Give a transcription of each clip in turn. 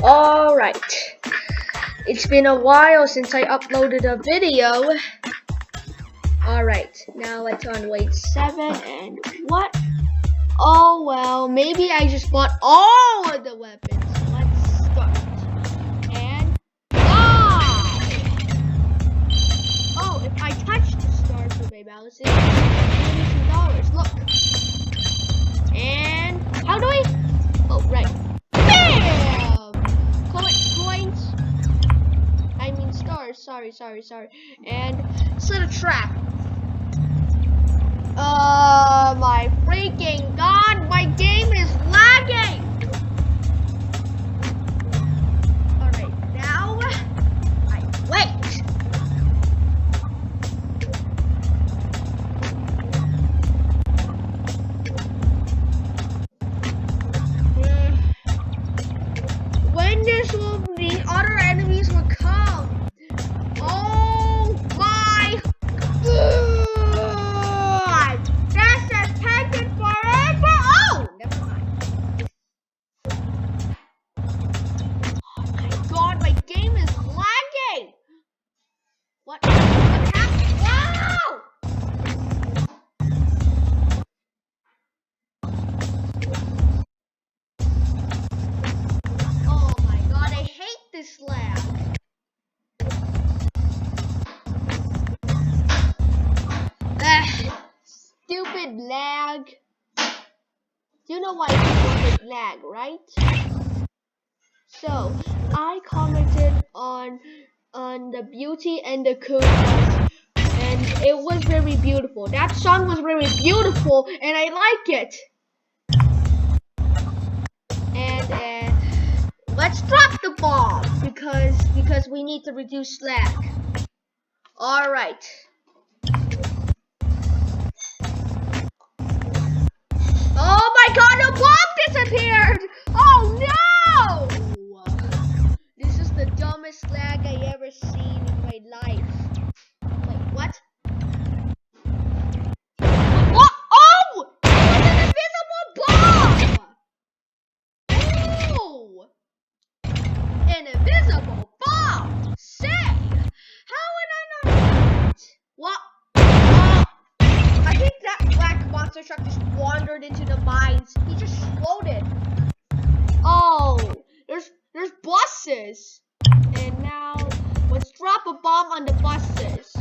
Alright, it's been a while since I uploaded a video. Alright, now let's on wait 7 and what? Oh well, maybe I just bought all of the weapons. Let's start. And oh, if I touch the star survey balance, it's $22. Look. And how do I? Oh, right. Bam! Coins. I mean stars. Sorry. And set a trap. My freaking god, my game is lagging! Alright, now I wait. When the other enemies will come? Oh my god! This has taken forever! Oh! Never mind. Oh my god, my game is lagging! What happened? Wow! Oh my god, I hate this lag. Stupid lag. You know why it's stupid lag, right? So, I commented on the Beauty and the Coolness, and it was very beautiful. That song was very beautiful, and I like it. And let's drop the bomb because we need to reduce lag. All right. Oh my god, the bomb disappeared! Oh no! This is the dumbest lag I ever seen in my life. Wait, what? What? Oh! It was an invisible bomb! Oh! An invisible bomb! Say! How would I not know that? What? I think that black monster truck just wandered into the mines. He just floated. Oh, there's buses. And now let's drop a bomb on the buses.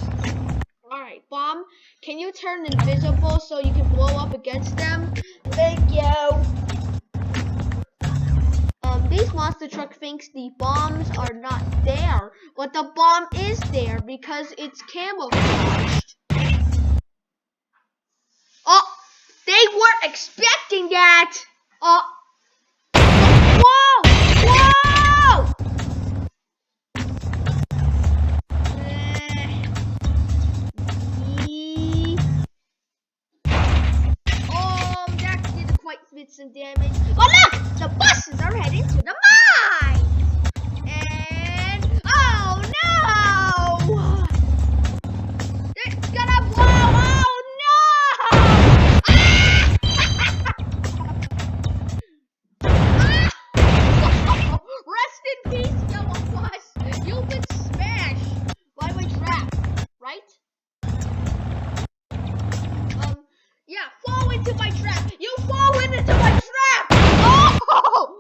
Alright, bomb, can you turn invisible so you can blow up against them? Thank you. This monster truck thinks the bombs are not there, but the bomb is there because it's camouflaged. Oh, they weren't expecting that. Oh, whoa! That didn't quite fit some damage. Oh look, the buses are heading to the mine. And oh no! It's gonna blow! Oh no! Rest in peace, yellow bus. You've been smashed by my trap, right? Yeah, fall into my trap. You fall into my trap. Oh!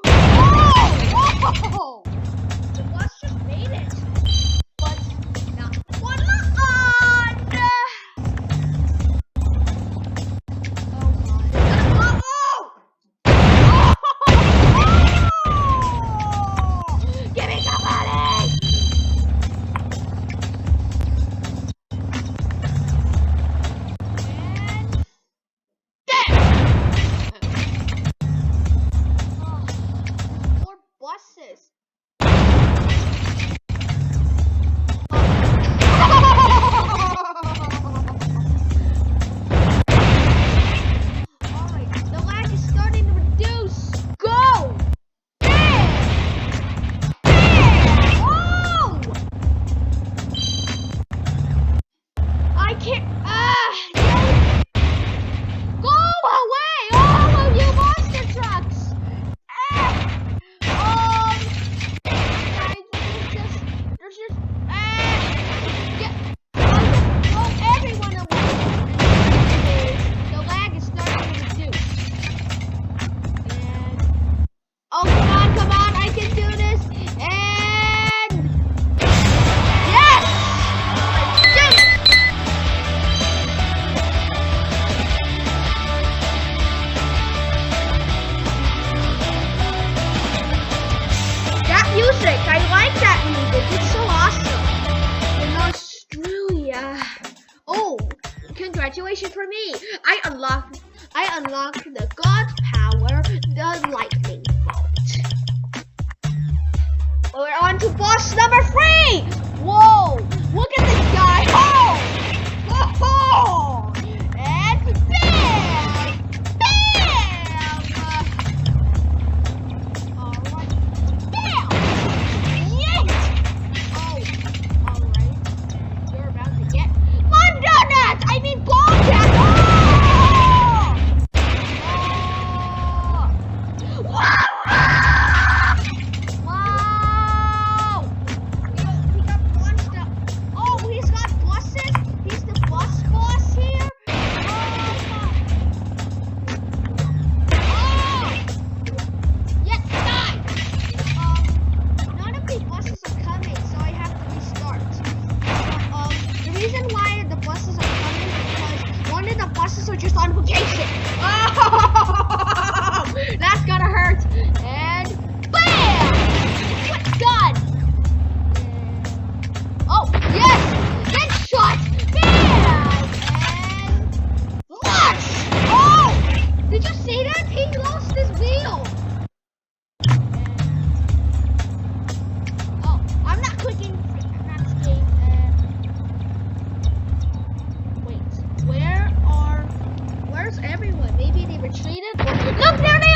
music. I like that music. It's so awesome. In Australia. Oh, congratulations for me. I unlocked the God power, the lightning bolt. We're on to boss number 3. Whoa, look at this guy. Oh, oh, and bam, bam. All right, bam. Yes. Oh, all right. You're about to get Londonette. I mean, Bobcat. Oh! Wow! Wow! He got launched up. Oh, he's got buses. He's the bus boss here. Oh! Yes, die! None of the buses are coming, so I have to restart. The reason why the buses are coming is because one of the buses are just on vacation. Oh! That's gonna hurt. And bam! Quick gun. Oh, yes! Get shot! Bam! And launch! Oh! Did you see that? He lost his wheel. Oh, I'm not clicking. I'm not escape. Wait, where's everyone? Maybe they retreated? Look, there they